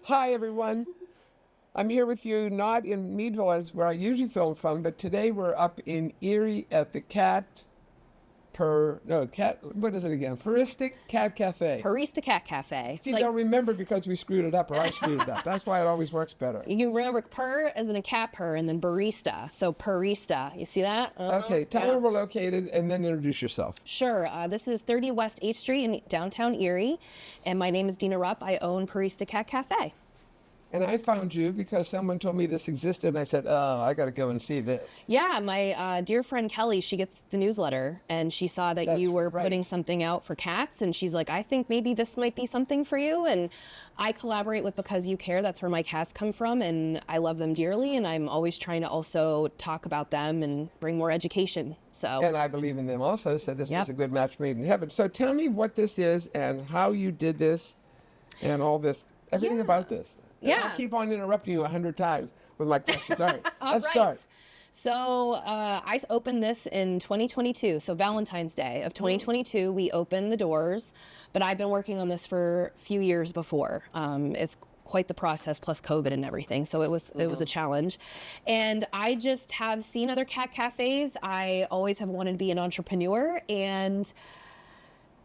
Hi, everyone. I'm here with you, not in Meadville, as where I usually film from, but today we're up in Erie at the what is it again? Purrista Cat Cafe. Purrista Cat Cafe. See, they'll remember because we screwed it up, or I screwed it up. That's why it always works better. You remember purr as in a cat purr, and then barista. So Purrista. You see that? Okay, tell me where we're located, and then introduce yourself. Sure. This is 30 West 8th Street in downtown Erie, and my name is Dena Rupp. I own Purrista Cat Cafe. And I found you because someone told me this existed, and I said, oh, I got to go and see this. Yeah, my dear friend Kelly, she gets the newsletter, and she saw that you were putting something out for cats, and she's like, I think maybe this might be something for you. And I collaborate with Because You Care. That's where my cats come from, and I love them dearly, and I'm always trying to also talk about them and bring more education. So. And I believe in them also, so this is a good match made in heaven. So tell me what this is and how you did this and all this, everything about this. I'll keep on interrupting you 100 times with my questions. All right, let's start. So I opened this in 2022, so Valentine's Day of 2022, we opened the doors, but I've been working on this for a few years before. It's quite the process, plus COVID and everything, so it was a challenge. And I just have seen other cat cafes. I always have wanted to be an entrepreneur, and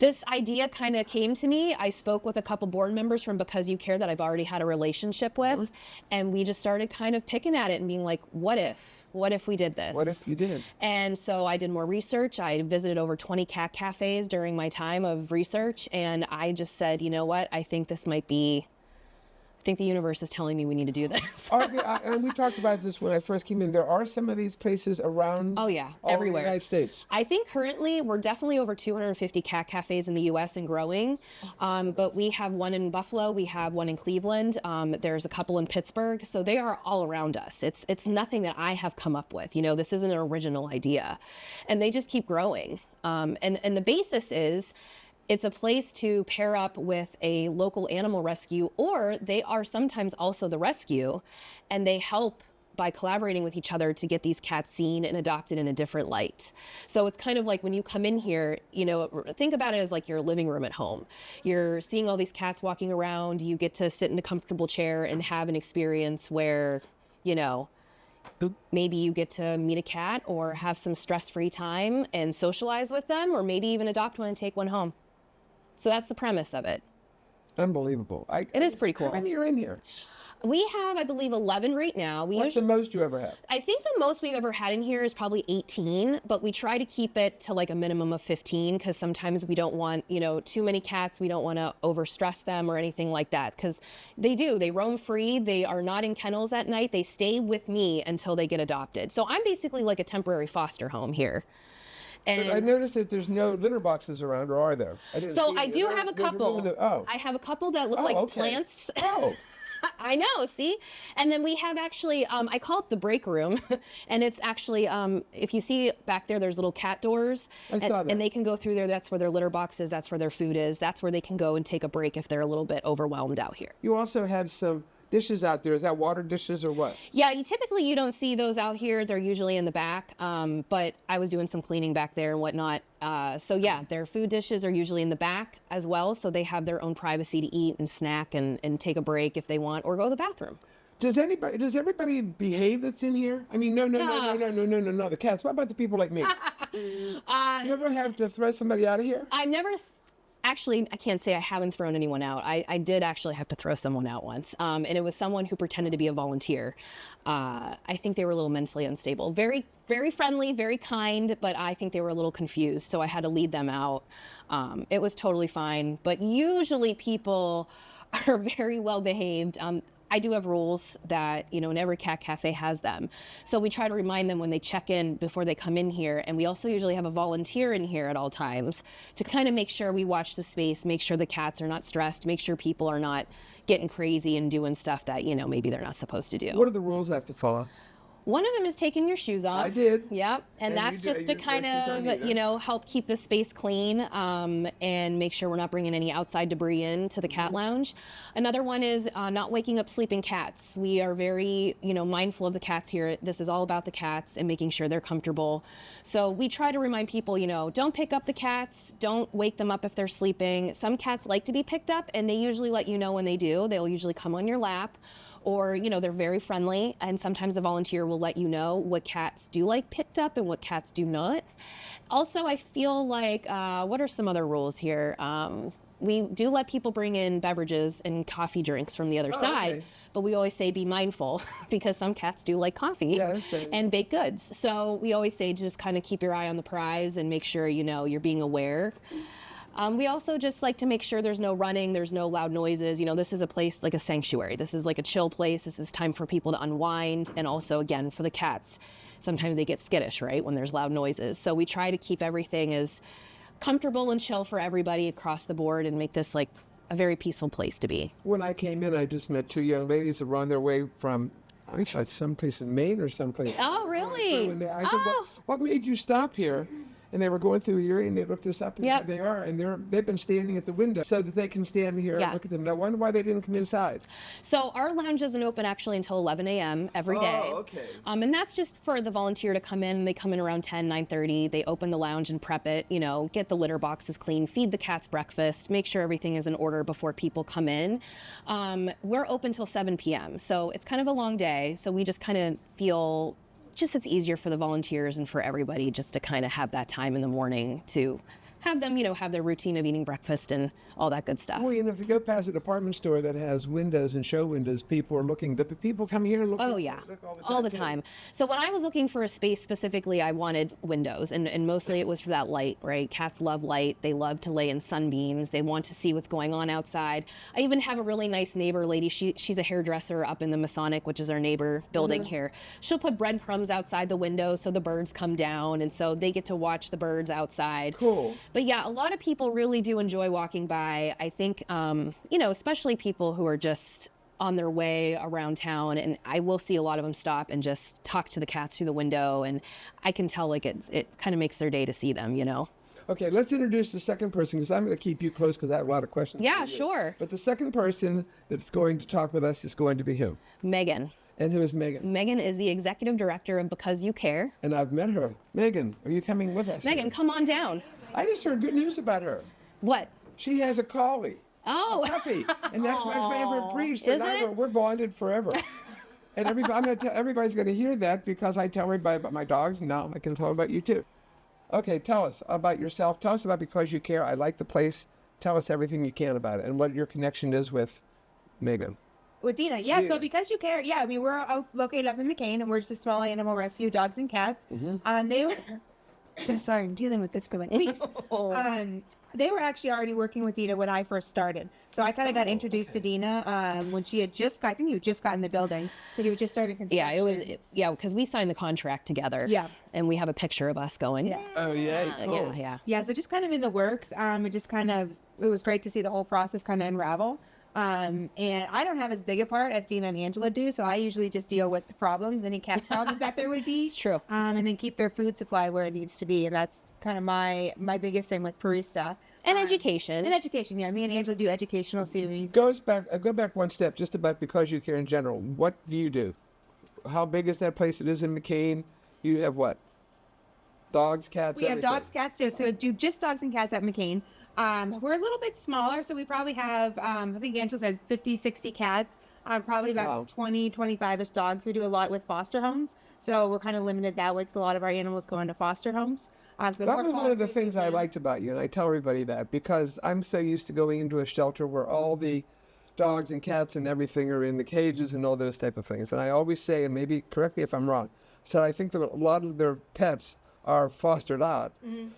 this idea kind of came to me. I spoke with a couple board members from Because You Care that I've already had a relationship with, and we just started kind of picking at it and being like, what if? What if we did this? What if you did? And so I did more research. I visited over 20 cat cafes during my time of research, and I just said, you know what? I think this might be, I think the universe is telling me we need to do this. And we talked about this when I first came in. There are some of these places around everywhere. The United States. I think currently we're definitely over 250 cat cafes in the U.S. and growing. But we have one in Buffalo. We have one in Cleveland. There's a couple in Pittsburgh. So they are all around us. It's nothing that I have come up with. You know, this isn't an original idea. And they just keep growing. And the basis is, it's a place to pair up with a local animal rescue, or they are sometimes also the rescue, and they help by collaborating with each other to get these cats seen and adopted in a different light. So it's kind of like when you come in here, you know, think about it as like your living room at home. You're seeing all these cats walking around, you get to sit in a comfortable chair and have an experience where, you know, maybe you get to meet a cat or have some stress-free time and socialize with them, or maybe even adopt one and take one home. So that's the premise of it. Unbelievable. It is pretty cool. How many are in here? We have, I believe, 11 right now. What's the most you ever have? I think the most we've ever had in here is probably 18, but we try to keep it to like a minimum of 15 because sometimes we don't want, you know, too many cats. We don't want to overstress them or anything like that because they roam free. They are not in kennels at night. They stay with me until they get adopted. So I'm basically like a temporary foster home here. And I noticed that there's no litter boxes around, or are there? I do have a couple. I have a couple that look like plants. Oh. I know, see? And then we have actually, I call it the break room. And it's actually, if you see back there, there's little cat doors. I saw that. And they can go through there. That's where their litter box is. That's where their food is. That's where they can go and take a break if they're a little bit overwhelmed out here. You also had some dishes out there. Is that water dishes or what? Yeah, typically you don't see those out here. They're usually in the back, but I was doing some cleaning back there and whatnot. So yeah, their food dishes are usually in the back as well, so they have their own privacy to eat and snack and take a break if they want, or go to the bathroom. Does everybody behave that's in here? I mean, no, the cats. What about the people like me? You ever have to throw somebody out of here? I've never. Actually, I can't say I haven't thrown anyone out. I did actually have to throw someone out once. And it was someone who pretended to be a volunteer. I think they were a little mentally unstable. Very, very friendly, very kind, but I think they were a little confused. So I had to lead them out. It was totally fine. But usually people are very well behaved. I do have rules that, you know, and every cat cafe has them. So we try to remind them when they check in before they come in here. And we also usually have a volunteer in here at all times to kind of make sure we watch the space, make sure the cats are not stressed, make sure people are not getting crazy and doing stuff that, you know, maybe they're not supposed to do. What are the rules I have to follow? One of them is taking your shoes off. I did. Yep. And that's just to kind of, help keep the space clean and make sure we're not bringing any outside debris into the cat lounge. Another one is not waking up sleeping cats. We are very, mindful of the cats here. This is all about the cats and making sure they're comfortable. So we try to remind people, don't pick up the cats. Don't wake them up if they're sleeping. Some cats like to be picked up, and they usually let you know when they do. They'll usually come on your lap. Or, they're very friendly, and sometimes the volunteer will let you know what cats do like picked up and what cats do not. Also, I feel like, what are some other rules here? We do let people bring in beverages and coffee drinks from the other side, but we always say be mindful because some cats do like coffee and baked goods. So we always say just kind of keep your eye on the prize and make sure, you're being aware. We also just like to make sure there's no running, there's no loud noises. This is a place like a sanctuary. This is like a chill place. This is time for people to unwind. And also, again, for the cats, sometimes they get skittish, right, when there's loud noises. So we try to keep everything as comfortable and chill for everybody across the board and make this like a very peaceful place to be. When I came in, I just met two young ladies that were on their way from, I thought someplace in Maine or someplace. Oh, really? I said, what made you stop here? And they were going through Erie, and they looked us up, and there they are, and they've been standing at the window so that they can stand here and look at them. And I wonder why they didn't come inside. So our lounge doesn't open actually until 11 a.m. every day. Oh, okay. And that's just for the volunteer to come in. They come in around 10, 9:30. They open the lounge and prep it, get the litter boxes clean, feed the cats breakfast, make sure everything is in order before people come in. We're open till 7 p.m. So it's kind of a long day. So we just kind of feel it's easier for the volunteers and for everybody just to kind of have that time in the morning to have them, have their routine of eating breakfast and all that good stuff. Well, if you go past a department store that has windows and show windows, people are looking. But the people come here and look. Oh, yeah. Look all the time. So when I was looking for a space specifically, I wanted windows, and mostly it was for that light, right? Cats love light. They love to lay in sunbeams. They want to see what's going on outside. I even have a really nice neighbor lady. She's a hairdresser up in the Masonic, which is our neighbor building here. She'll put breadcrumbs outside the window so the birds come down, and so they get to watch the birds outside. Cool. But yeah, a lot of people really do enjoy walking by. I think, especially people who are just on their way around town, and I will see a lot of them stop and just talk to the cats through the window, and I can tell like it kind of makes their day to see them, Okay, let's introduce the second person because I'm going to keep you close because I have a lot of questions. Yeah, sure. But the second person that's going to talk with us is going to be who? Megan. And who is Megan? Megan is the executive director of Because You Care. And I've met her. Megan, are you coming with us? Megan, come on down. I just heard good news about her. What? She has a collie. Oh. A puppy. And that's my favorite breed. So Is it? we're bonded forever. And everybody's going to hear that because I tell everybody about my dogs. Now I can tell about you too. Okay, tell us about yourself. Tell us about Because You Care. I like the place. Tell us everything you can about it and what your connection is with Megan. With Dena, so Because You Care, we're located up in McCain, and we're just a small animal rescue, dogs and cats. They were, sorry, I'm dealing with this for like weeks. They were actually already working with Dena when I first started. So I kind of got introduced to Dena when she had I think you just got in the building. So you just started construction. Because we signed the contract together. Yeah. And we have a picture of us going. Yeah. Oh, yeah. Cool. Yeah, so just kind of in the works. It was great to see the whole process kind of unravel. And I don't have as big a part as Dena and Angela do, so I usually just deal with the problems, any cat problems that there would be. It's true. And then keep their food supply where it needs to be, and that's kind of my biggest thing with Purrista. And education. Yeah. Me and Angela do educational series. Go back one step, just about Because You Care in general. What do you do? How big is that place? It is in McCain. You have what? Dogs, cats, We have dogs, cats too. So we do just dogs and cats at McCain. We're a little bit smaller, so we probably have, I think Angela said 50, 60 cats, probably about 20, 25-ish dogs. We do a lot with foster homes, so we're kind of limited that way because a lot of our animals go into foster homes. That was one of the things I liked about you, and I tell everybody that, because I'm so used to going into a shelter where all the dogs and cats and everything are in the cages and all those type of things. And I always say, and maybe correct me if I'm wrong, so I think that a lot of their pets are fostered out,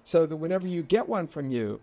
so that whenever you get one from you,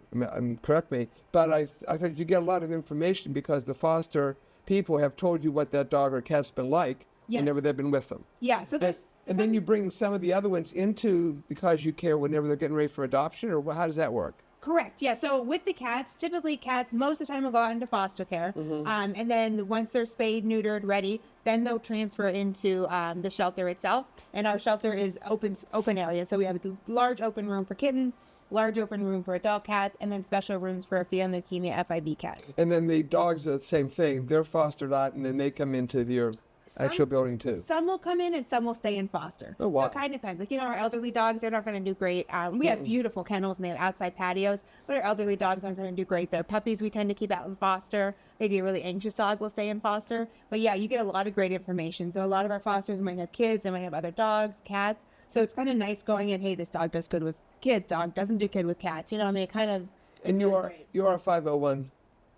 correct me, but I think you get a lot of information because the foster people have told you what that dog or cat's been like whenever they've been with them. Yeah, so and then you bring some of the other ones into Because You Care whenever they're getting ready for adoption, or how does that work? Correct. Yeah. So with the cats, typically cats most of the time will go out into foster care, and then once they're spayed, neutered, ready, then they'll transfer into the shelter itself. And our shelter is open area, so we have a large open room for kittens, large open room for adult cats, and then special rooms for fetal leukemia FIV cats. And then the dogs are the same thing. They're fostered out, and then they come into your actual building too. Some will come in and some will stay in foster. Oh, wow. So it kind of depends. Like, our elderly dogs, they're not going to do great. We have beautiful kennels and they have outside patios, but our elderly dogs aren't going to do great there. Puppies we tend to keep out in foster. Maybe a really anxious dog will stay in foster. But yeah, you get a lot of great information. So a lot of our fosters might have kids, they might have other dogs, cats. So it's kind of nice going in, hey, this dog does good with kids, dog doesn't do good with cats. It kind of... And you are a 501.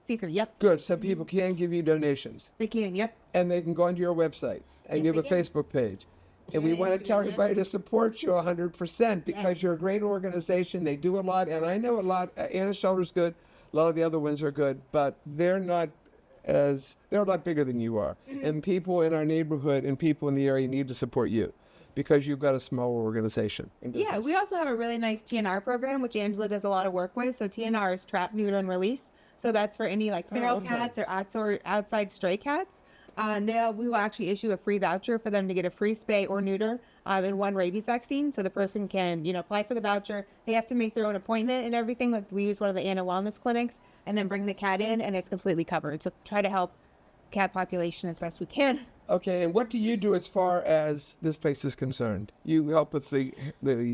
C3, yep. Good, so people can give you donations. They can, yep. And they can go onto your website. And you have a Facebook page. And we want to tell everybody to support you 100% because you're a great organization. They do a lot. And I know a lot. Anna's Shelter's good. A lot of the other ones are good. But they're not a lot bigger than you are. And people in our neighborhood and people in the area need to support you because you've got a small organization. Yeah, we also have a really nice TNR program, which Angela does a lot of work with. So TNR is trap, neuter, and release. So that's for any feral cats or outside stray cats. We will actually issue a free voucher for them to get a free spay or neuter and 1 rabies vaccine. So the person can, apply for the voucher. They have to make their own appointment and everything. We use one of the Anna Wellness clinics and then bring the cat in and it's completely covered. So try to help cat population as best we can. Okay, and what do you do as far as this place is concerned? You help with the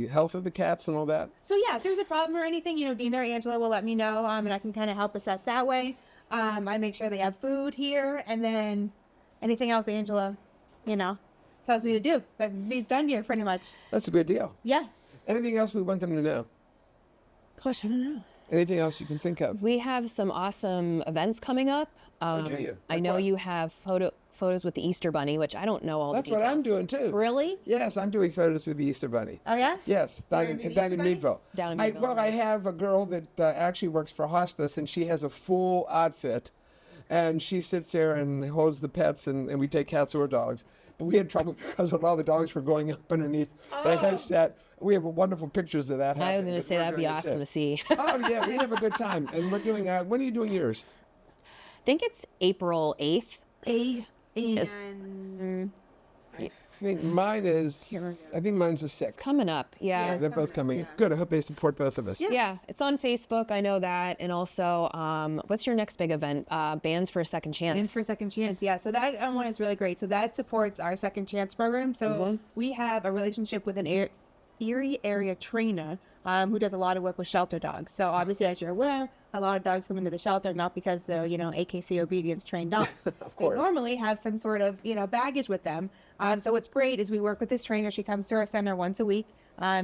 health of the cats and all that? So yeah, if there's a problem or anything, Dena or Angela will let me know and I can kind of help assess that way. I make sure they have food here and then anything else Angela, tells me to do. That he's done here pretty much. That's a good deal. Yeah. Anything else we want them to know? Gosh, I don't know. Anything else you can think of? We have some awesome events coming up. I know you have photos with the Easter Bunny, which I don't know all That's the details. what I'm doing too. Really? Yes, I'm doing photos with the Easter Bunny. Oh yeah? Yes, down in Meadville. Down in Meadville. I have a girl that actually works for hospice, and she has a full outfit, and she sits there and holds the pets, and we take cats or dogs. But we had trouble because a lot of the dogs were going up underneath the headset. We have wonderful pictures of that happening. I was going to say that'd be awesome to see. Oh yeah, we have a good time, and we're doing. When are you doing yours? I think it's April 8th. I think mine is. I think mine's the 6th. Coming up, yeah. They're both coming. Yeah. Good. I hope they support both of us. Yeah, it's on Facebook. I know that, and also, what's your next big event? Bands for a Second Chance. Bands for a Second Chance. Yeah. So that one is really great. So that supports our Second Chance program. So we have a relationship with an Erie area trainer who does a lot of work with shelter dogs. So obviously, as you're aware, a lot of dogs come into the shelter not because they're, AKC obedience trained dogs. Of course. They normally have some sort of, baggage with them. So what's great is we work with this trainer. She comes to our center once a week.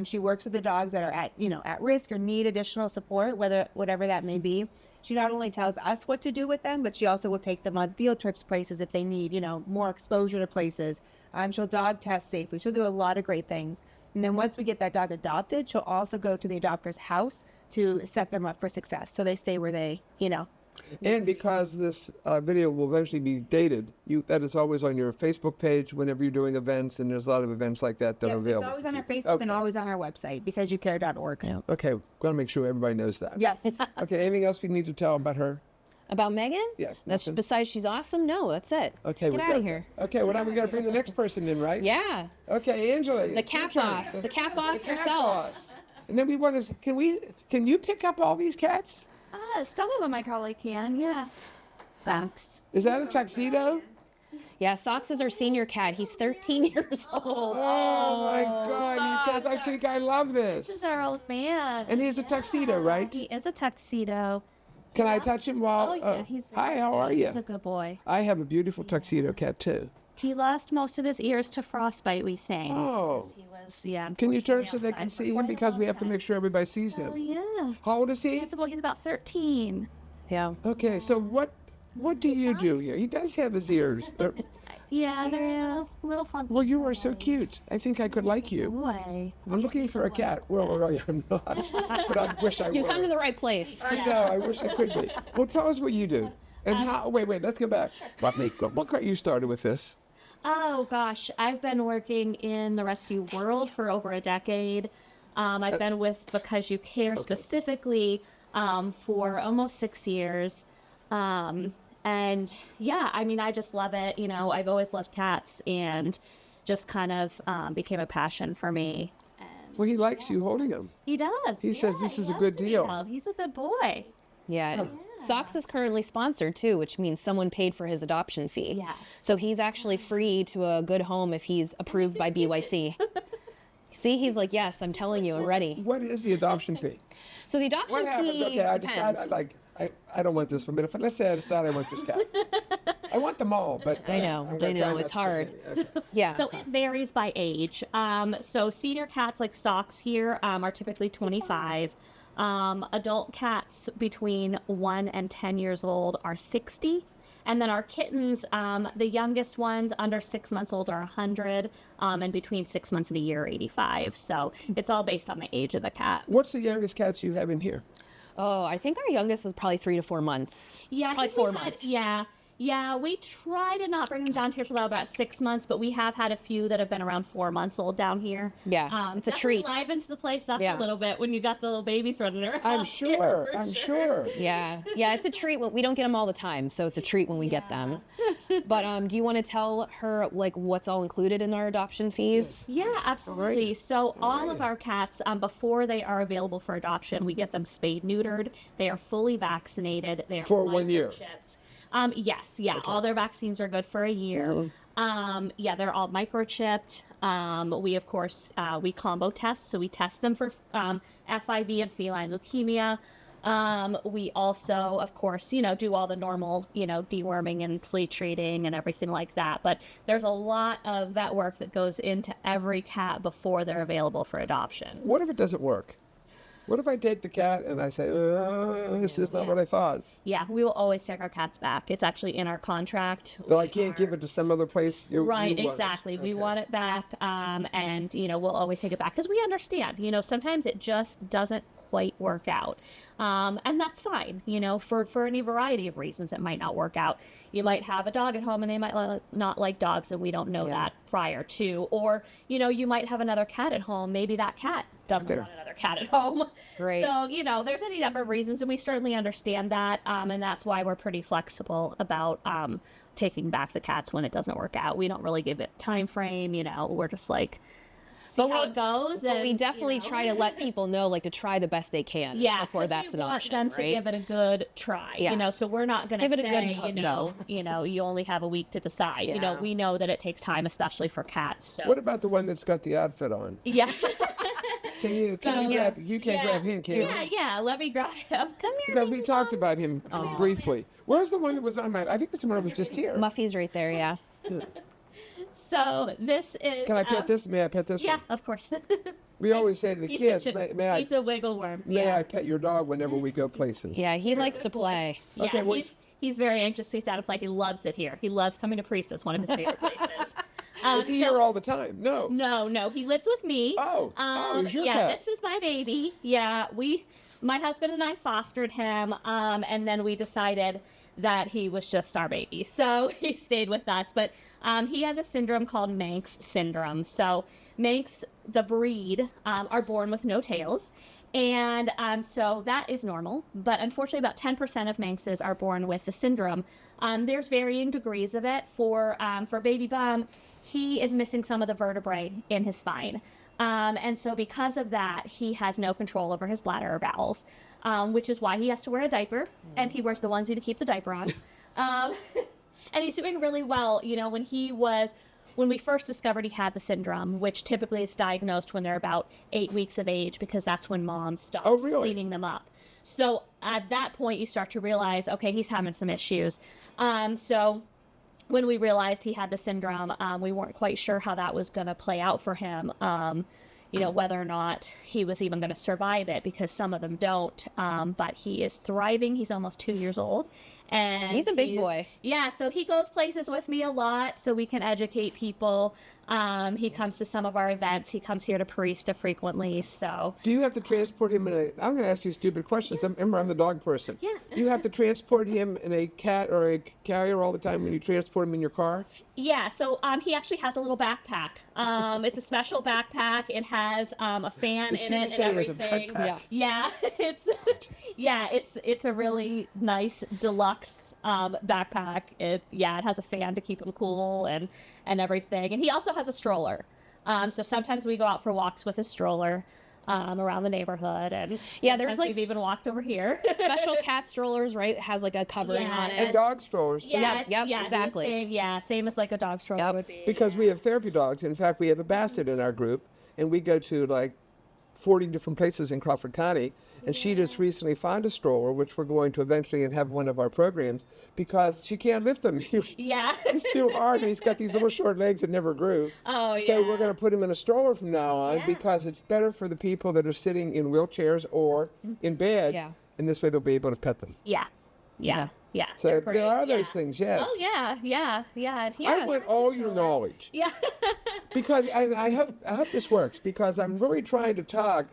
She works with the dogs that are at risk or need additional support, whatever that may be. She not only tells us what to do with them, but she also will take them on field trips places if they need, more exposure to places. She'll dog test safely. She'll do a lot of great things. And then once we get that dog adopted, she'll also go to the adopter's house to set them up for success. So they stay where they, And because this video will eventually be dated, that is always on your Facebook page whenever you're doing events, and there's a lot of events like that are available. It's always on our Facebook and always on our website, becauseyoukare.org. Yeah. Okay, got to make sure everybody knows that. Yes. Okay, anything else we need to tell about her? About Megan? Yes. That's besides she's awesome? No, that's it. Okay, Get out of here. Okay, well now we got to bring the next person in, right? Yeah. Okay, Angela. The cat boss. The cat boss herself. Boss. And then we want to. Can you pick up all these cats? Some of them I probably can, yeah. Thanks. Is that a tuxedo? Yeah, Socks is our senior cat. He's 13 years old. Oh my God! He says, "I think I love this." This is our old man. And he's a tuxedo, right? He is a tuxedo. Can I touch him while? Oh, yeah, he's very hi, how are sweet. you? He's a good boy. I have a beautiful tuxedo cat too. He lost most of his ears to frostbite, we think. Oh. He was, yeah. Can you turn so they outside can for see him quite a because we long have to time. make sure everybody sees Oh, him. yeah. How old is he? He's about 13. Yeah. Okay, so what do you do here? He does have his ears. Yeah, they're a little fun. Well, you are so cute. I think I could like you. Boy. I'm looking for a cat. Well, really, I'm not. But I wish I You were. come to the right place. I know. I wish I could be. Well, tell us what you do. And how? Wait. Let's go back. What got you started with this? Oh, gosh. I've been working in the rescue world for over a decade. I've been with Because You Care specifically for almost 6 years. And yeah, I mean, I just love it. You know, I've always loved cats, and just kind of became a passion for me. And Well, he likes you holding him. he does. He says this is a good deal. He's a good boy. Yeah. Socks is currently sponsored too, which means someone paid for his adoption fee. Yes. So he's actually free to a good home if he's approved by BYC. See, he's like, yes, I'm telling you, I'm ready. What is the adoption fee? So the adoption What happens? fee Okay, I depends. decide, I don't want this one, but if let's say I decide I want this cat. I want them all, but I know, I'm gonna I try know, not it's to. hard. Okay. Yeah. So it varies by age. So senior cats like Socks here are typically 25. Adult cats between 1 and 10 years old are 60. And then our kittens, the youngest ones under 6 months old are 100, and between 6 months and a year, 85. So it's all based on the age of the cat. What's the youngest cats you have in here? Oh, I think our youngest was probably 3 to 4 months. Yeah, I Probably think we 4 had- months. Yeah, we try to not bring them down here till about 6 months, but we have had a few that have been around 4 months old down here. Yeah, it's a definitely treat. livens the place up Yeah. a little bit when you got the little babies running around. I'm sure. For I'm sure. Yeah, it's a treat. We don't get them all the time, so it's a treat when we get them. But do you want to tell her like what's all included in our adoption fees? Yeah, absolutely. So all of our cats, before they are available for adoption, we get them spayed, neutered. They are fully vaccinated. They are For 1 year. microchipped. Yes, all their vaccines are good for a year. They're all microchipped. We of course we combo test, so we test them for FIV and feline leukemia. We also, of course, do all the normal, deworming and flea treating and everything like that. But there's a lot of vet work that goes into every cat before they're available for adoption. What if it doesn't work? What if I take the cat and I say, this is not what I thought? Yeah, we will always take our cats back. It's actually in our contract. Well, I can't give it to some other place. Right, you want it. exactly. We Okay. want it back, and we'll always take it back because we understand. Sometimes it just doesn't quite work out, and that's fine. For any variety of reasons, it might not work out. You might have a dog at home, and they might not like dogs, and we don't know that prior to. Or you might have another cat at home. Maybe that cat doesn't want another cat at home. Right. So there's any number of reasons, and we certainly understand that, and that's why we're pretty flexible about taking back the cats when it doesn't work out. We don't really give it time frame. We're just like, see how it goes. But we and, definitely try to let people know, like, to try the best they can before 'cause that's we an want option, them right? to give it a good try. Yeah. So we're not going to Give say, it a good go. you only have a week to decide. Yeah. We know that it takes time, especially for cats. So. What about the one that's got the outfit on? Yeah. Can you grab? You can't grab him, can you? Yeah. Let me grab him. Come here. Because we talked about him briefly. Where's the one that was on my? I think it's the one that was just here. Muffy's right there, yeah. So this is. Can I pet this? May I pet this Yeah, one? of course. We always say to the kids, he's may a wiggle worm. I I pet your dog whenever we go places? Yeah, he likes to play. Yeah, Okay, well, he's very anxious to get out of play. He loves it here. He loves coming to Purrista. It's one of his favorite places. Is he here all the time? No. No, he lives with me. Oh, he's your yeah, cat. this is my baby. Yeah, my husband and I fostered him, and then we decided that he was just our baby, so he stayed with us. But he has a syndrome called Manx syndrome. So Manx, the breed, are born with no tails. And so that is normal, but unfortunately about 10% of Manxes are born with the syndrome. There's varying degrees of it. For baby Bum, he is missing some of the vertebrae in his spine. And so because of that, he has no control over his bladder or bowels, which is why he has to wear a diaper, and he wears the onesie to keep the diaper on. And he's doing really well. When we first discovered he had the syndrome, which typically is diagnosed when they're about 8 weeks of age, because that's when mom stops cleaning them up. So at that point, you start to realize, okay, he's having some issues. So when we realized he had the syndrome, we weren't quite sure how that was going to play out for him. Whether or not he was even going to survive it, because some of them don't. But he is thriving. He's almost 2 years old. And He's a big boy. Yeah, so he goes places with me a lot so we can educate people. He comes to some of our events. He comes here to Purrista frequently. So Do you have to transport him in a? I'm going to ask you stupid questions. Remember, I'm the dog person. Yeah. Do you have to transport him in a cat or a carrier all the time when you transport him in your car? yeah, so he actually has a little backpack. It's a special backpack. It has a fan Did in she it say and it was a everything. backpack? Yeah, it's a really nice deluxe backpack. It has a fan to keep him cool and everything. And he also has a stroller. So sometimes we go out for walks with his stroller around the neighborhood, and there's like we've even walked over here. special cat strollers, right? It has like a covering Yeah. on it. And dog strollers. too. It's exactly. the same, same as like a dog stroller would be. Because we have therapy dogs. In fact, we have a basset in our group, and we go to like 40 different places in Crawford County. And she just recently found a stroller, which we're going to eventually have one of our programs, because she can't lift him. Yeah. He's too hard, and he's got these little short legs that never grew. Oh, So yeah. we're going to put him in a stroller from now on, because it's better for the people that are sitting in wheelchairs or in bed. Yeah. And this way they'll be able to pet them. Yeah. So They're there great, are those things, yes. Oh yeah. And he I want all your knowledge. Yeah. Because I hope this works, because I'm really trying to talk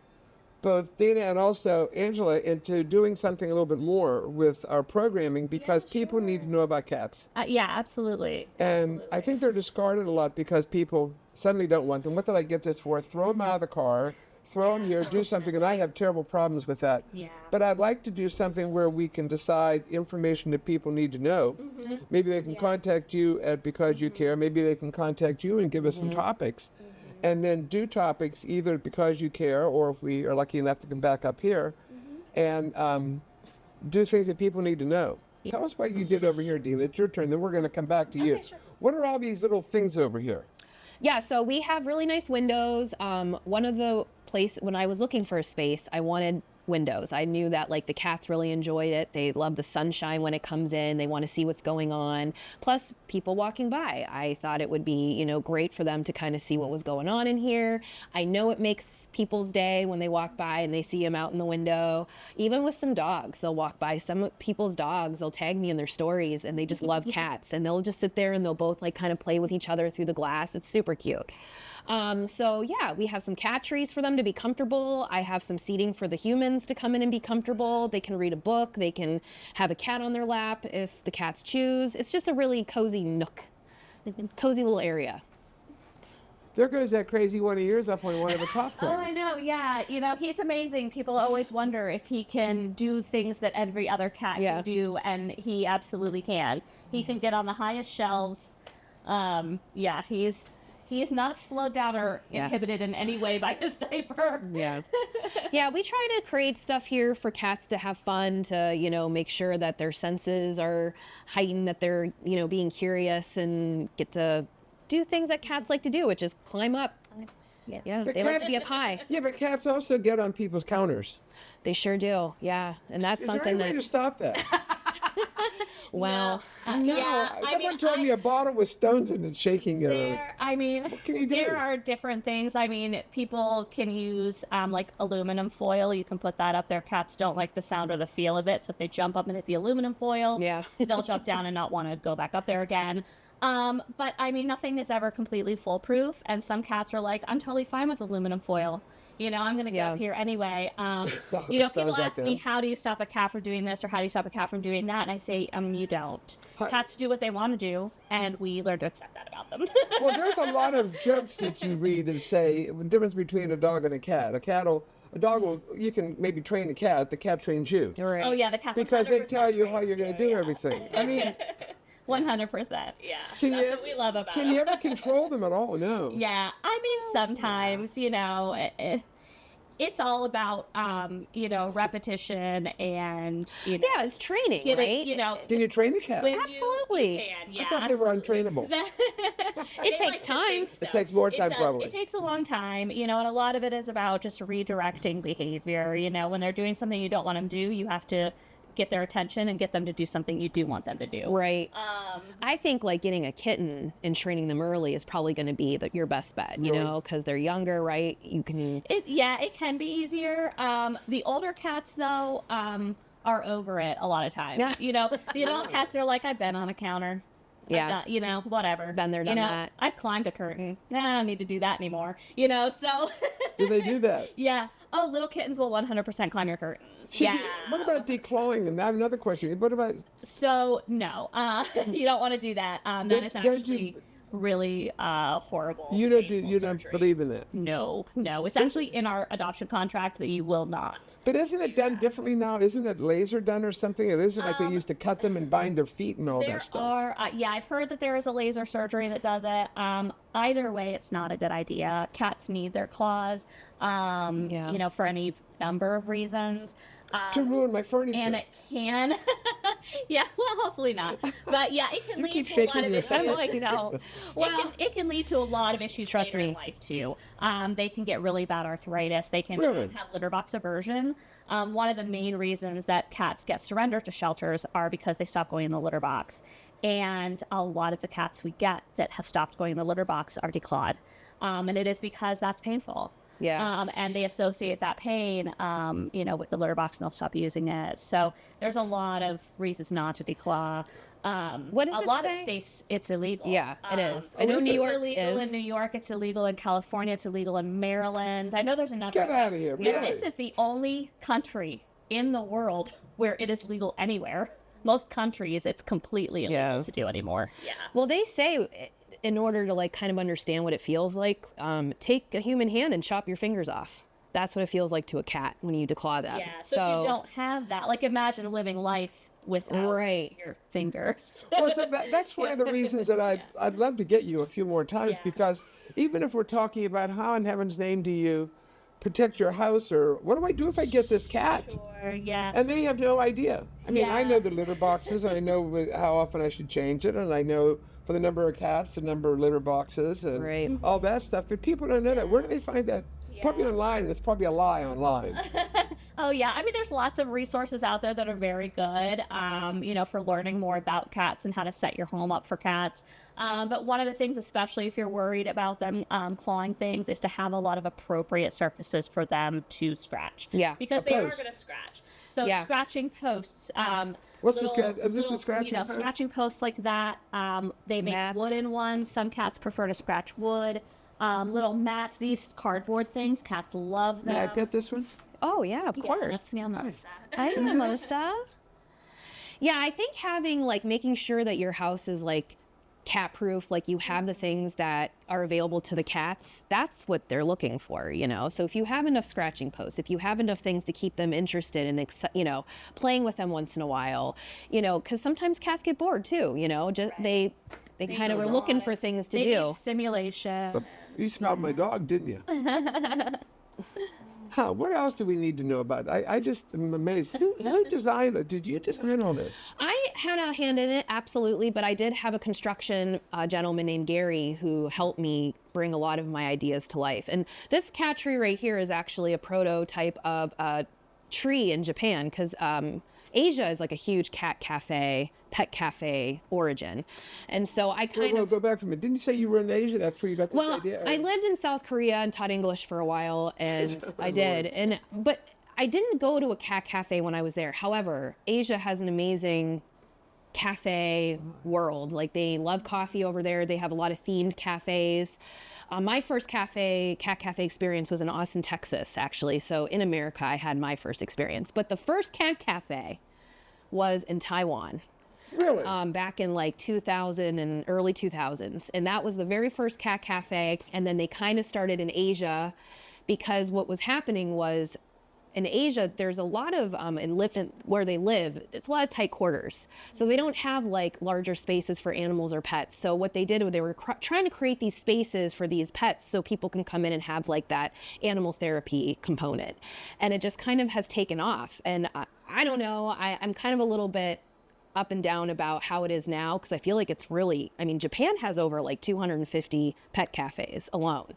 both Dena and also Angela into doing something a little bit more with our programming, because people need to know about cats. Yeah, absolutely. And I think they're discarded a lot because people suddenly don't want them. What did I get this for? Throw them out of the car, throw them here, do something. And I have terrible problems with that. Yeah. But I'd like to do something where we can decide information that people need to know. Maybe they can contact you at Because You Care. Maybe they can contact you and give us some topics. And then do topics either Because You Care, or if we are lucky enough to come back up here, and do things that people need to know. Tell us what you did over here, Dena. It's your turn. Then we're going to come back to you. sure. What are all these little things over here? Yeah, so we have really nice windows. One of the when I was looking for a space, I wanted windows. I knew that like the cats really enjoyed it. They love the sunshine when it comes in. They want to see what's going on. Plus people walking by. I thought it would be, great for them to kind of see what was going on in here. I know it makes people's day when they walk by and they see him out in the window. Even with some dogs, they'll walk by. Some people's dogs, they'll tag me in their stories, and they just love cats, and they'll just sit there and they'll both like kind of play with each other through the glass. It's super cute. So yeah, we have some cat trees for them to be comfortable. I have some seating for the humans to come in and be comfortable. They can read a book. They can have a cat on their lap if the cats choose. It's just a really cozy nook, cozy little area. There goes that crazy one of yours up on one of the top things. Oh, I know. Yeah, he's amazing. People always wonder if he can do things that every other cat can do, and he absolutely can. He can get on the highest shelves. He is not slowed down or inhibited in any way by his diaper. Yeah. Yeah, we try to create stuff here for cats to have fun, to, make sure that their senses are heightened, that they're, being curious and get to do things that cats like to do, which is climb up. Yeah, they like to be up high. Yeah, but cats also get on people's counters. They sure do. Yeah, and that's Is something there any way to stop that? Well, Someone told me a bottle with stones in it shaking it. What can you do? There are different things. People can use like aluminum foil. You can put that up there. Cats don't like the sound or the feel of it, so if they jump up and hit the aluminum foil, they'll jump down and not want to go back up there again. But nothing is ever completely foolproof, and some cats are like, I'm totally fine with aluminum foil. I'm going to get up here anyway. People ask me, how do you stop a cat from doing this, or how do you stop a cat from doing that? And I say, you don't. Cats do what they want to do, and we learn to accept that about them. Well, there's a lot of jokes that you read that say the difference between a dog and a cat. You can maybe train the cat trains you. Right. Oh, yeah, the cat. Because they tell you how you're going to do everything. 100%. Yeah. That's what we love about Can you ever control them at all? No. Yeah. Sometimes, it's all about, repetition and, yeah, it's training, right? Can you train the cat? Absolutely. You can, yeah. I thought they were untrainable. It takes time. It takes more time, probably. It takes a long time, and a lot of it is about just redirecting behavior. When they're doing something you don't want them to do, you have to get their attention and get them to do something you do want them to do. Right. I think like getting a kitten and training them early is probably going to be your best bet, because they're younger, right? You can. It can be easier. The older cats, though, are over it a lot of times. The adult cats, they're like, I've been on a counter. Yeah. You know, whatever. Been there, done that. I've climbed a curtain. Nah, I don't need to do that anymore. So. Do they do that? Yeah. Oh, little kittens will 100% climb your curtains. Yeah. What about declawing them? I have another question. What about... So, no. You don't want to do that. That is actually really horrible. You don't believe in that? No. It's actually in our adoption contract that you will not. But isn't it done differently now? Isn't it laser done or something? It isn't like they used to cut them and bind their feet and all that stuff. Yeah, I've heard that there is a laser surgery that does it. Either way, it's not a good idea. Cats need their claws, for any number of reasons. To ruin my furniture. And it can. Yeah, well, hopefully not. But yeah, it can lead to a lot of issues. I'm like, no. Well, it can lead to a lot of issues later in life too. They can get really bad arthritis. They can have litter box aversion. One of the main reasons that cats get surrendered to shelters are because they stop going in the litter box. And a lot of the cats we get that have stopped going in the litter box are declawed. And it is because that's painful. Yeah. And they associate that pain, with the litter box, and they'll stop using it. So there's a lot of reasons not to declaw. What does a it lot say? of states, it's illegal. Yeah, it is. I know New York illegal is. in New York. It's illegal in California. It's illegal in Maryland. I know there's another. Get out of here. Yeah, this is the only country in the world where it is legal anywhere. Most countries, it's completely illegal to do anymore. Yeah. Well, they say, in order to like kind of understand what it feels like, take a human hand and chop your fingers off. That's what it feels like to a cat when you declaw them. Yeah. So if you don't have that, like imagine living life without your fingers. Well, so that's one of the reasons that I'd love to get you a few more times, because even if we're talking about how in heaven's name do you protect your house, or what do I do if I get this cat? Sure, yeah. And they have no idea. I mean, I know the litter boxes, and I know how often I should change it, and I know for the number of cats, the number of litter boxes, and all that stuff. But people don't know that. Where do they find that? Probably online. It's probably a lie online. Oh, yeah. I mean, there's lots of resources out there that are very good, for learning more about cats and how to set your home up for cats. But one of the things, especially if you're worried about them clawing things, is to have a lot of appropriate surfaces for them to scratch. Yeah. Because they are going to scratch. So scratching posts. What's this a scratching post? Scratching posts like that. They make wooden ones. Some cats prefer to scratch wood. Little mats, these cardboard things. Cats love them. May I pet this one? Oh, yeah, of course. That's me, Melissa. Hi, Melissa. Yeah, I think making sure that your house is cat proof, like you have the things that are available to the cats, that's what they're looking for, so if you have enough scratching posts, if you have enough things to keep them interested in playing with them once in a while, because sometimes cats get bored too, just they kind of are looking for things to do. Need stimulation. You smelled my dog, didn't you? What else do we need to know about it? I just am amazed. Who designed it? Did you design all this? I had a hand in it, absolutely, but I did have a construction gentleman named Gary who helped me bring a lot of my ideas to life. And this cat tree right here is actually a prototype of a tree in Japan, because Asia is like a huge cat cafe origin. And so I kind of... go back from it. Didn't you say you were in Asia? That's where you got this idea? I lived in South Korea and taught English for a while, and I did. But I didn't go to a cat cafe when I was there. However, Asia has an amazing cafe world. Like, they love coffee over there. They have a lot of themed cafes. My first cat cafe experience was in Austin, Texas, actually. So in America, I had my first experience. But the first cat cafe was in Taiwan. Really? Back in 2000 and early 2000s. And that was the very first cat cafe. And then they kind of started in Asia, because what was happening was, in Asia, there's a lot of, where they live, it's a lot of tight quarters. So they don't have larger spaces for animals or pets. So what they did was they were trying to create these spaces for these pets so people can come in and have that animal therapy component. And it just kind of has taken off. And I don't know, I'm kind of a little bit up and down about how it is now, because I feel like it's really, Japan has over 250 pet cafes alone.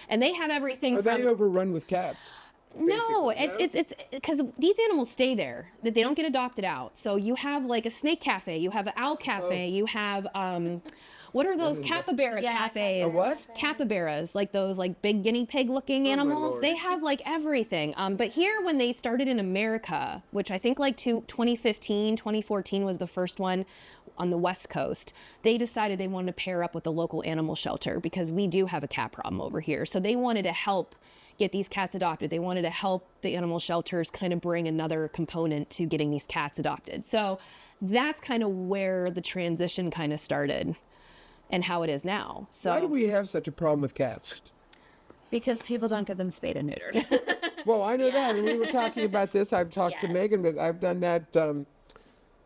And they have everything Are they overrun with cats? No, it's because these animals stay there. They don't get adopted out. So you have a snake cafe, you have an owl cafe, you have What are those capybara cafes? A what? Capybaras, like those like big guinea pig looking animals. Lord. They have like everything. But here when they started in America, which I think like 2015, 2014 was the first one on the West Coast, they decided they wanted to pair up with the local animal shelter because we do have a cat problem over here. So they wanted to help get these cats adopted. They wanted to help the animal shelters kind of bring another component to getting these cats adopted. So that's kind of where the transition kind of started and how it is now. So Why do we have such a problem with cats? Because people don't get them spayed and neutered. Well, I know that, and we were talking about this. I've talked to Megan, but I've done that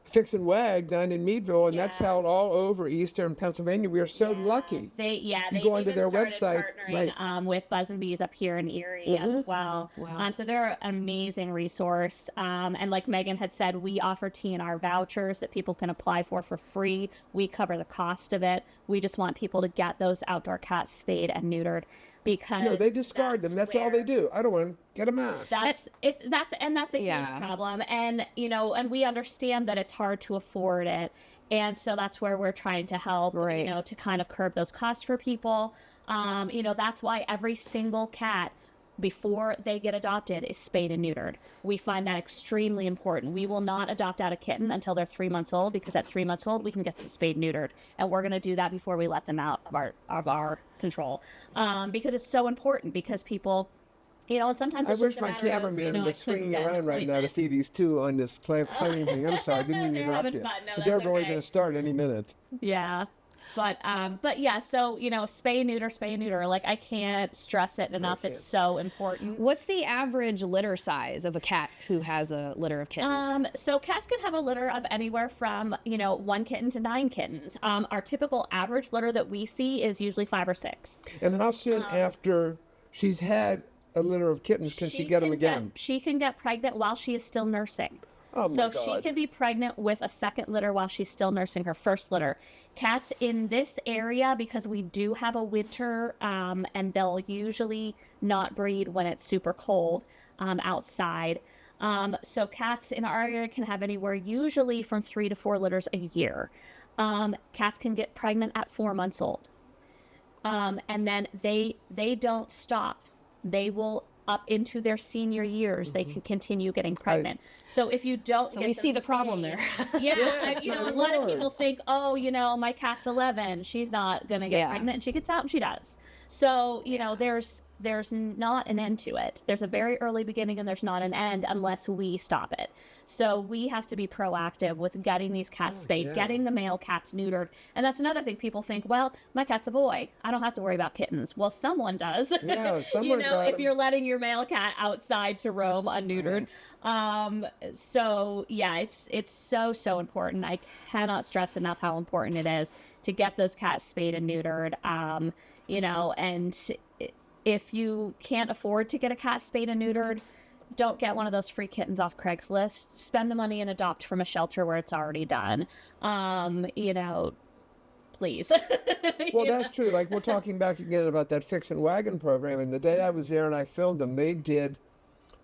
Fix and Wag down in Meadville, and that's held all over Eastern Pennsylvania. We are so lucky. They go onto their started website, partnering, with Buzz and Bees up here in Erie as well. Wow. So they're an amazing resource. And like Megan had said, we offer TNR vouchers that people can apply for free. We cover the cost of it. We just want people to get those outdoor cats spayed and neutered. Because No, they discard them. That's all they do. I don't want to get them out. That's a huge problem. And and we understand that it's hard to afford it. And so that's where we're trying to help, to kind of curb those costs for people. That's why every single cat before they get adopted is spayed and neutered. We find that extremely important. We will not adopt out a kitten until they're 3 months old, because at 3 months old we can get them spayed and neutered, and we're going to do that before we let them out of our control, because it's so important. Because people, and sometimes I it's wish just a my matter of, cameraman was I couldn't swinging get an around right now to appointment. see these two on this plane thing. I'm sorry, I didn't mean to They're interrupt having you. fun. No, But they're that's really okay. going to start any minute. Yeah. But yeah, so spay and neuter. Like, I can't stress it enough. It's so important. what's the average litter size of a cat who has a litter of kittens? So cats can have a litter of anywhere from 1 kitten to 9 kittens. Our typical average litter that we see is usually 5 or 6. And how soon after she's had a litter of kittens can she get them again? She can get pregnant while she is still nursing. Oh my So God. she can be pregnant with a second litter while she's still nursing her first litter. Cats in this area, because we do have a winter, and they'll usually not breed when it's super cold outside. So cats in our area can have anywhere usually from 3 to 4 litters a year. Cats can get pregnant at 4 months old. And then they don't stop. They will up into their senior years, they can continue getting pregnant. So if you don't, So we see the problem there. Yeah, my a lot of Lord. people think, oh, my cat's 11, she's not gonna get pregnant, and she gets out and she does. So there's not an end to it. There's a very early beginning and there's not an end unless we stop it. So we have to be proactive with getting these cats spayed, getting the male cats neutered. And that's another thing. People think, well, my cat's a boy, I don't have to worry about kittens. Well, someone does. Yeah, someone's got if 'em. you're letting your male cat outside to roam unneutered. So yeah, it's so important. I cannot stress enough how important it is to get those cats spayed and neutered. And if you can't afford to get a cat spayed and neutered, don't get one of those free kittens off Craigslist. Spend the money and adopt from a shelter where it's already done. Please. Well, that's true. Like, we're talking back again about that Fix and Wagon program, and the day I was there and I filmed them, they did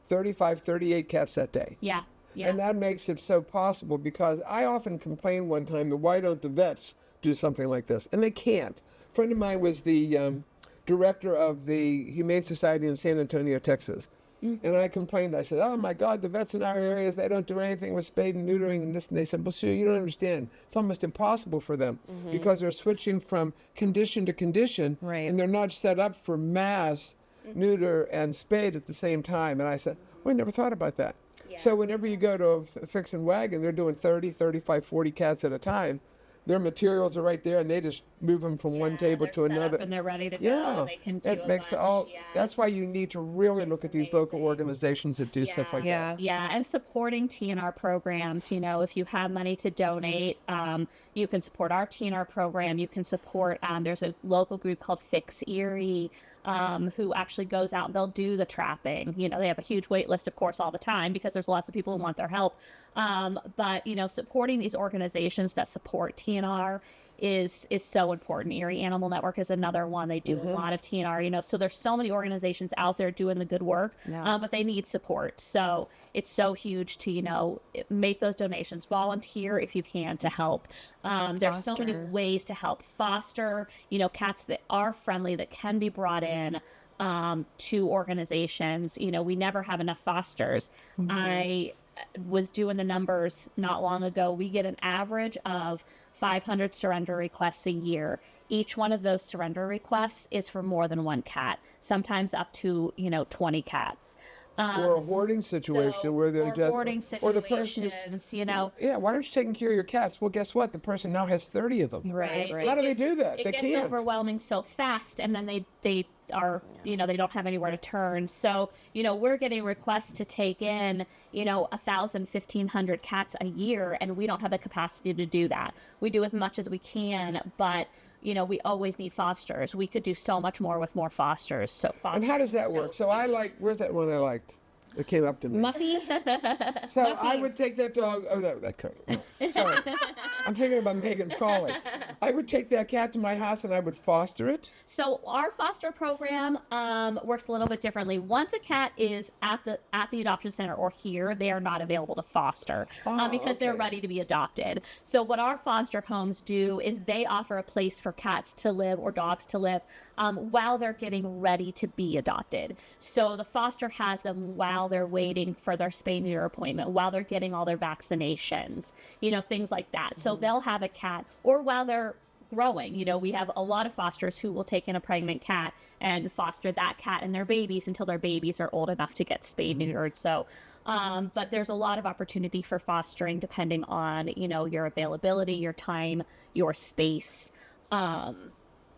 35, 38 cats that day. Yeah. And that makes it so possible, because I often complained one time, why don't the vets do something like this? And they can't. A friend of mine was the director of the Humane Society in San Antonio, Texas. And I complained. I said, oh my God, the vets in our areas, they don't do anything with spade and neutering and this. And they said, well, Sue, you don't understand. It's almost impossible for them because they're switching from condition to condition. Right. And they're not set up for mass neuter and spade at the same time. And I said, well, I never thought about that. So whenever you go to a Fix and Wagon, they're doing 30, 35, 40 cats at a time. Their materials are right there, and they just move them from one table they're to set up another. and they're ready to go. Yeah, They can do it a makes bunch. all. Yeah, That's why you need to really look at these local organizations that do stuff like that. Yeah, and supporting TNR programs. If you have money to donate, you can support our TNR program. You can support, there's a local group called Fix Erie, who actually goes out and they'll do the trapping. They have a huge wait list, of course, all the time because there's lots of people who want their help. But supporting these organizations that support TNR is so important. Erie Animal Network is another one. They do a lot of TNR, you know, so there's so many organizations out there doing the good work, but they need support. So it's so huge to, you know, make those donations, volunteer if you can to help. There's so many ways to help foster, you know, cats that are friendly, that can be brought in to organizations. You know, we never have enough fosters. I was doing the numbers not long ago. We get an average of 500 surrender requests a year. Each one of those surrender requests is for more than one cat, sometimes up to, you know, 20 cats. Or a hoarding situation where they're just, hoarding or the person situations, you know. Yeah, why aren't you taking care of your cats? Well, guess what? The person now has 30 of them. Right. How do they do that? It They gets can't. overwhelming so fast, and then they are, you know, they don't have anywhere to turn. So, you know, we're getting requests to take in, you know, 1,000, 1,500 cats a year, and we don't have the capacity to do that. We do as much as we can, but you know, we always need fosters. We could do so much more with more fosters. So fosters. And how does that work? So I like, where's that one I liked? It came up to me. Muffy. So I would take that dog. Oh, that could. Sorry. I'm thinking about Megan's calling. I would take that cat to my house and I would foster it. So our foster program works a little bit differently. Once a cat is at the adoption center or here, they are not available to foster because they're ready to be adopted. So what our foster homes do is they offer a place for cats to live or dogs to live while they're getting ready to be adopted. So the foster has them while they're waiting for their spay-neuter appointment, while they're getting all their vaccinations, you know, things like that. So they'll have a cat, or while they're growing. You know, we have a lot of fosters who will take in a pregnant cat and foster that cat and their babies until their babies are old enough to get spay-neutered. So but there's a lot of opportunity for fostering depending on, you know, your availability, your time, your space.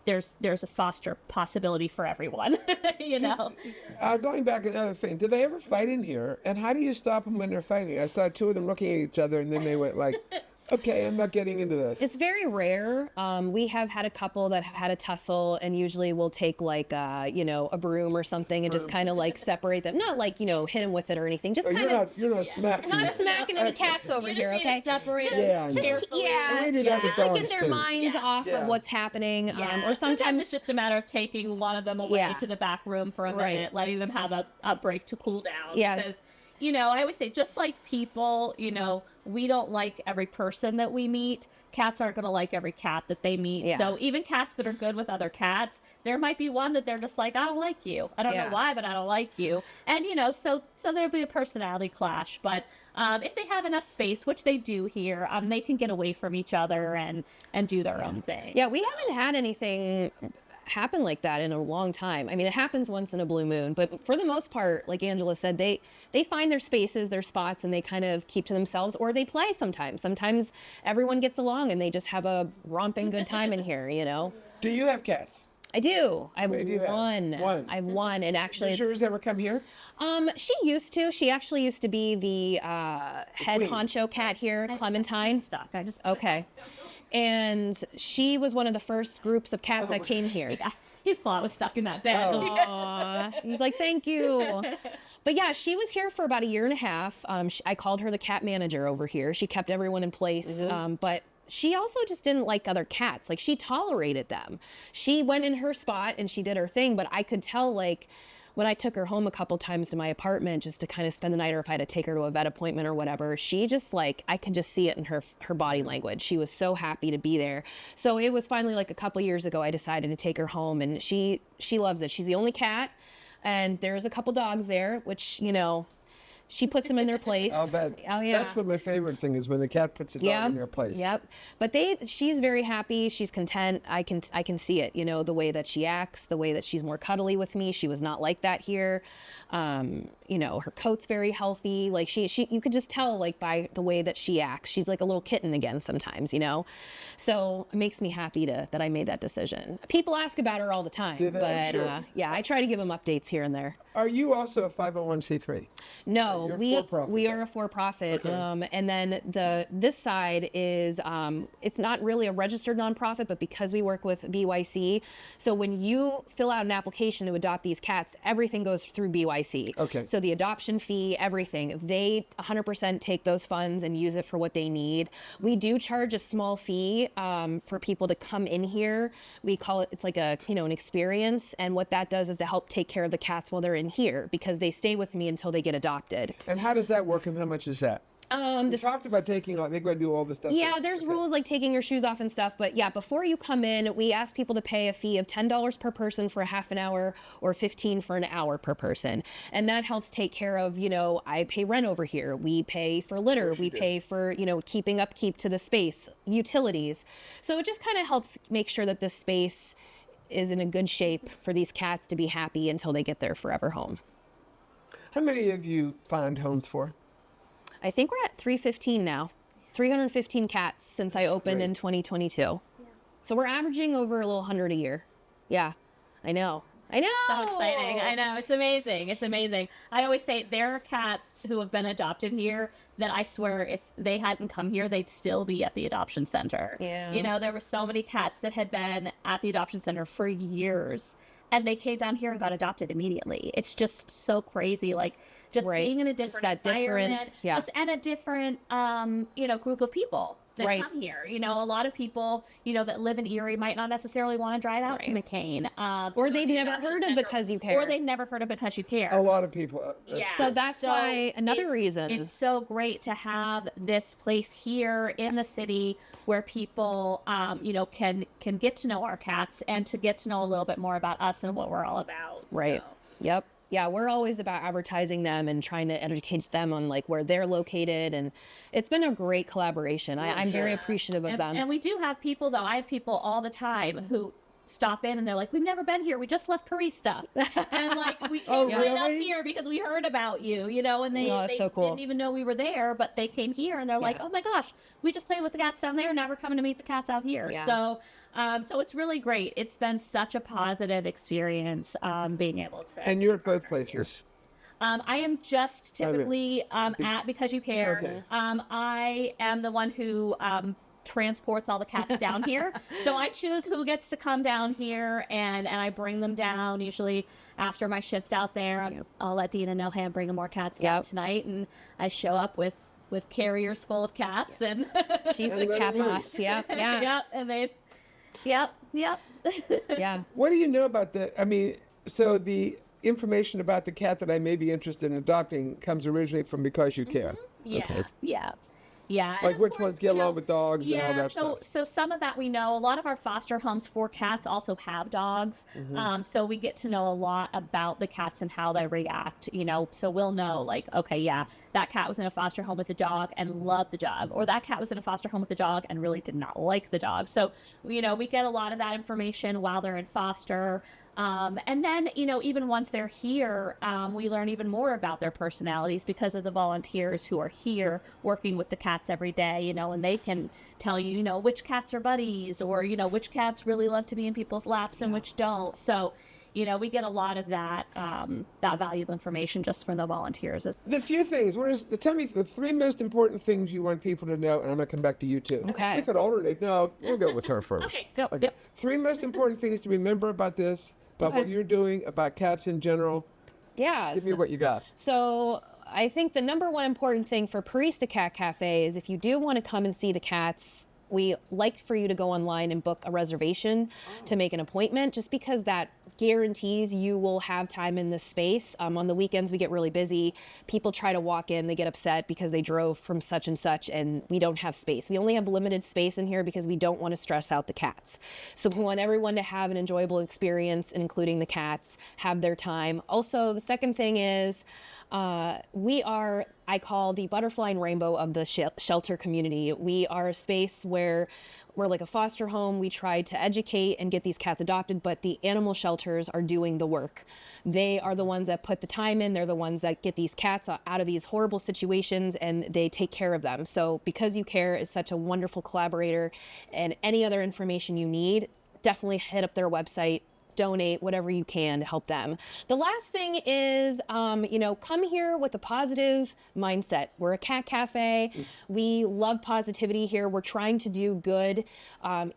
There's a foster possibility for everyone, you know. Going back to another thing, did they ever fight in here? And how do you stop them when they're fighting? I saw two of them looking at each other, and then they went like, okay, I'm not getting into this. It's very rare. We have had a couple that have had a tussle, and usually we'll take like, you know, a broom or something and just kind of like separate them. Not like, you know, hit them with it or anything. Just kind of. You're not smacking. Not smacking any cats over here, okay? Separate Yeah, just to get their minds off of what's happening. Or sometimes it's just a matter of taking one of them away to the back room for a minute, letting them have a break to cool down. Because, you know, I always say, just like people, you know, we don't like every person that we meet. Cats aren't going to like every cat that they meet. Yeah. So even cats that are good with other cats, there might be one that they're just like, I don't like you. I don't know why, but I don't like you. And, you know, so there'll be a personality clash. But if they have enough space, which they do here, they can get away from each other and do their own thing. Yeah, we haven't had anything happen like that in a long time. I mean, it happens once in a blue moon, but for the most part, like Angela said, they find their spaces, their spots, and they kind of keep to themselves, or they play sometimes. Sometimes everyone gets along and they just have a romping good time in here, you know. Do you have cats? I do. I have one. I have one, and actually, does yours ever come here? She used to. She actually used to be the head honcho cat here, Clementine. Okay. And she was one of the first groups of cats that came here. Yeah. His claw was stuck in that bed. He's like, thank you. But yeah, she was here for about a year and a half. I called her the cat manager over here. She kept everyone in place. But she also just didn't like other cats. Like, she tolerated them. She went in her spot and she did her thing. But I could tell, like, when I took her home a couple times to my apartment just to kind of spend the night, or if I had to take her to a vet appointment or whatever, she just, like, I could just see it in her body language. She was so happy to be there. So it was finally like a couple years ago, I decided to take her home, and she loves it. She's the only cat, and there's a couple dogs there, which, you know, she puts them in their place. I'll bet. Oh, yeah. That's what my favorite thing is, when the cat puts a dog in their place. Yep. But she's very happy. She's content. I can see it, you know, the way that she acts, the way that she's more cuddly with me. She was not like that here. You know, her coat's very healthy. Like, you could just tell, like, by the way that she acts. She's like a little kitten again sometimes, you know. So it makes me happy that I made that decision. People ask about her all the time, but yeah, I try to give them updates here and there. Are you also a 501c3? No. No, You're we for-profit, we though. are a for-profit, Okay. and then this side is it's not really a registered nonprofit, but because we work with BYC, so when you fill out an application to adopt these cats, everything goes through BYC. Okay. So the adoption fee, everything, they 100% take those funds and use it for what they need. We do charge a small fee for people to come in here. We call it, it's like a, an experience, and what that does is to help take care of the cats while they're in here, because they stay with me until they get adopted. And how does that work, and how much is that? You talked about taking, like, they're going to do all this stuff. Yeah, there's rules like taking your shoes off and stuff, but yeah, before you come in, we ask people to pay a fee of $10 per person for a half an hour, or $15 for an hour per person. And that helps take care of, I pay rent over here, we pay for litter, we pay for, keeping upkeep to the space, utilities. So it just kind of helps make sure that this space is in a good shape for these cats to be happy until they get their forever home. How many have you found homes for? I think we're at 315 now. 315 cats since I opened great. in 2022. So we're averaging over a little 100 a year. Yeah, I know. So exciting. I know. It's amazing. It's amazing. I always say there are cats who have been adopted here that I swear if they hadn't come here, they'd still be at the adoption center. Yeah. There were so many cats that had been at the adoption center for years, and they came down here and got adopted immediately. It's just so crazy. Like, just Right. being in a Just different that different- environment, yeah. just and a different, group of people that Right. come here. A lot of people, that live in Erie might not necessarily want to drive out to Right. McCain. Or to they've the never adoption heard of center, Because You Care. Or they've never heard of Because You Care. A lot of people. Yeah. So that's why another it's- reason. It's so great to have this place here in the city where people, can get to know our cats and to get to know a little bit more about us and what we're all about. Right. So. Yep. Yeah, we're always about advertising them and trying to educate them on like where they're located, and it's been a great collaboration. I'm very appreciative of them. And we do have people, though. I have people all the time who stop in and they're like, "We've never been here. We just left Purrista." And like, we came right up really? here because we heard about you, and they, Oh, that's they so cool. didn't even know we were there, but they came here and they're like, "Oh my gosh, we just played with the cats down there. Now we're coming to meet the cats out here." Yeah. So it's really great. It's been such a positive experience being able to. And you're at both places. I am just typically at Because You Care. Okay. I am the one who transports all the cats down here. So I choose who gets to come down here, and I bring them down usually after my shift out there. I'll let Dena know, hey, I'm bringing more cats down tonight, and I show up with carriers full of cats, and She's And the let cat them boss. Yeah. Yeah. yep, and they, yep. Yeah. What do you know about so the information about the cat that I may be interested in adopting comes originally from Because You Care. Yeah, Okay. yeah. And Like of which course, ones get along with dogs and all that stuff. So some of that we know. A lot of our foster homes for cats also have dogs. Mm-hmm. So we get to know a lot about the cats and how they react, So we'll know, like, okay, yeah, that cat was in a foster home with a dog and loved the dog. Or that cat was in a foster home with a dog and really did not like the dog. So, we get a lot of that information while they're in foster. And then, even once they're here, we learn even more about their personalities because of the volunteers who are here working with the cats every day, and they can tell you, which cats are buddies or, which cats really love to be in people's laps and which don't. So, we get a lot of that valuable information just from the volunteers. The few things, tell me the three most important things you want people to know, and I'm going to come back to you too. Okay. We could alternate. No, we'll go with her first. Okay, go. Okay. Yep. Three most important things to remember about this, about what you're doing, about cats in general. Yeah. Give me what you got. So I think the number one important thing for Purrista Cat Cafe is if you do want to come and see the cats, we like for you to go online and book a reservation to make an appointment, just because that guarantees you will have time in this space. On the weekends, we get really busy. People try to walk in, they get upset because they drove from such and such and we don't have space. We only have limited space in here because we don't want to stress out the cats. So we want everyone to have an enjoyable experience, including the cats, have their time. Also, the second thing is we are, I call the butterfly and rainbow of the shelter community. We are a space where we're like a foster home. We try to educate and get these cats adopted, but the animal shelters are doing the work. They are the ones that put the time in. They're the ones that get these cats out of these horrible situations, and they take care of them. So Because You Care is such a wonderful collaborator, and any other information you need, definitely hit up their website. donate whatever you can to help them. The last thing is, come here with a positive mindset. We're a cat cafe. We love positivity here. We're trying to do good.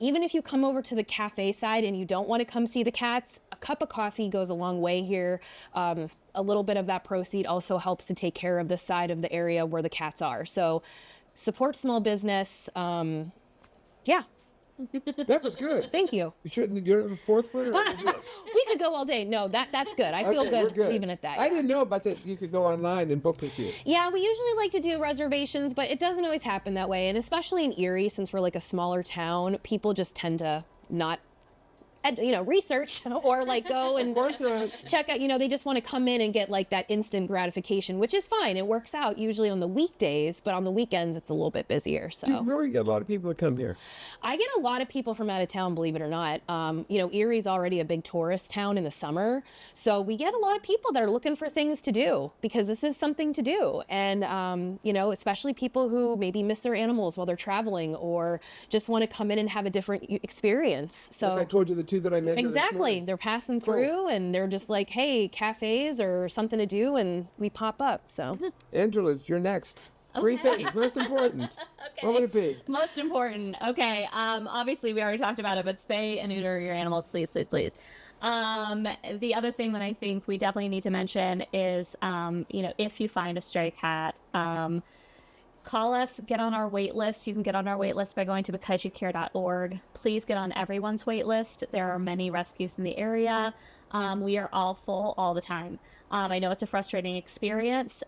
Even if you come over to the cafe side and you don't want to come see the cats, a cup of coffee goes a long way here. A little bit of that proceed also helps to take care of the side of the area where the cats are. So support small business. Yeah. That was good. Thank you. You shouldn't. You're the fourth one. We could go all day. No, that's good. I feel Okay, we're good leaving it that. I didn't know about that. You could go online and book with you. Yeah, we usually like to do reservations, but it doesn't always happen that way. And especially in Erie, since we're like a smaller town, people just tend to not research or like go and check out, they just want to come in and get like that instant gratification, which is fine. It works out usually on the weekdays, but on the weekends it's a little bit busier. So you really get a lot of people that come here. I get a lot of people from out of town, believe it or not. Erie's already a big tourist town in the summer. So we get a lot of people that are looking for things to do because this is something to do. And, especially people who maybe miss their animals while they're traveling or just want to come in and have a different experience. So like I told you, the two that I met. Exactly. They're passing through and they're just like, hey, cafes or something to do, and we pop up. So Angela, you're next. Three things. Most important. Okay. What would it be? Most important. Okay. Obviously, we already talked about it, but spay and neuter your animals, please, please, please. The other thing that I think we definitely need to mention is, if you find a stray cat, call us, get on our wait list. You can get on our wait list by going to becauseyoucare.org. Please get on everyone's wait list. There are many rescues in the area. We are all full all the time. I know it's a frustrating experience.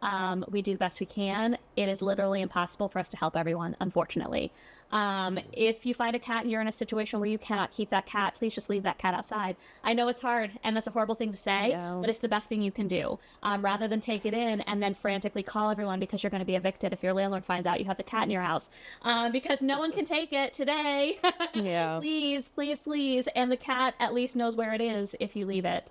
We do the best we can. It is literally impossible for us to help everyone, unfortunately. If you find a cat and you're in a situation where you cannot keep that cat, please just leave that cat outside. I know it's hard and that's a horrible thing to say, but it's the best thing you can do. Rather than take it in and then frantically call everyone because you're going to be evicted if your landlord finds out you have the cat in your house. Because no one can take it today. Yeah. Please, please, please. And the cat at least knows where it is if you leave it.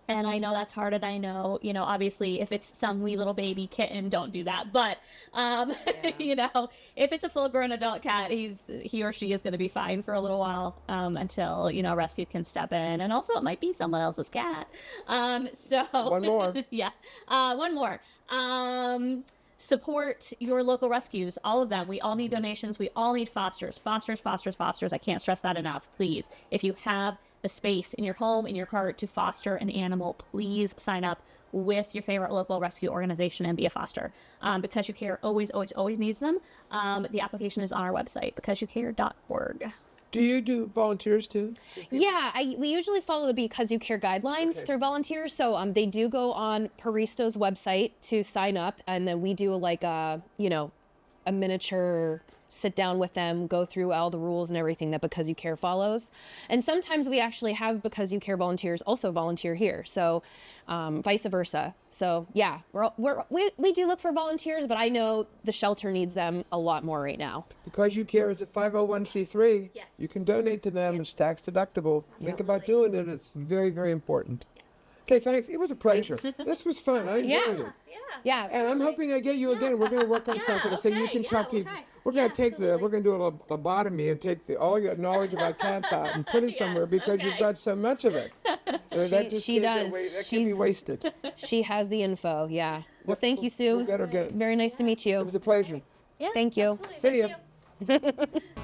And I know that's hard, and I know, obviously, if it's some wee little baby kitten, don't do that. But, if it's a full-grown adult cat, he or she is going to be fine for a little while until, rescue can step in. And also, it might be someone else's cat. One more. Yeah. One more. Support your local rescues, all of them. We all need donations. We all need fosters. Fosters. I can't stress that enough. Please, if you have a space in your home, in your cart to foster an animal, please sign up with your favorite local rescue organization and be a foster. Because You Care always needs them. The application is on our website, becauseyoucare.org. Do you do volunteers too? Yeah, we usually follow the Because You Care guidelines through volunteers. So they do go on Purrista's website to sign up, and then we do like a miniature sit down with them, go through all the rules and everything that Because You Care follows. And sometimes we actually have Because You Care volunteers also volunteer here. So vice versa. So yeah, we do look for volunteers, but I know the shelter needs them a lot more right now. Because You Care is a 501c3. Yes. You can donate to them. It's tax deductible. Think about doing it. It's very, very important. Okay, thanks. It was a pleasure. This was fun. I enjoyed it. Yeah. And I'm hoping I get you again. We're going to work on something so you can tell people. We're going to take we're going to do a lobotomy and take all your knowledge about cats out and put it somewhere because you've got so much of it. She does. That can't be wasted. She has the info. Yeah. Well, thank you, Sue. Very nice to meet you. It was a pleasure. Yeah, Thank you. absolutely. See ya.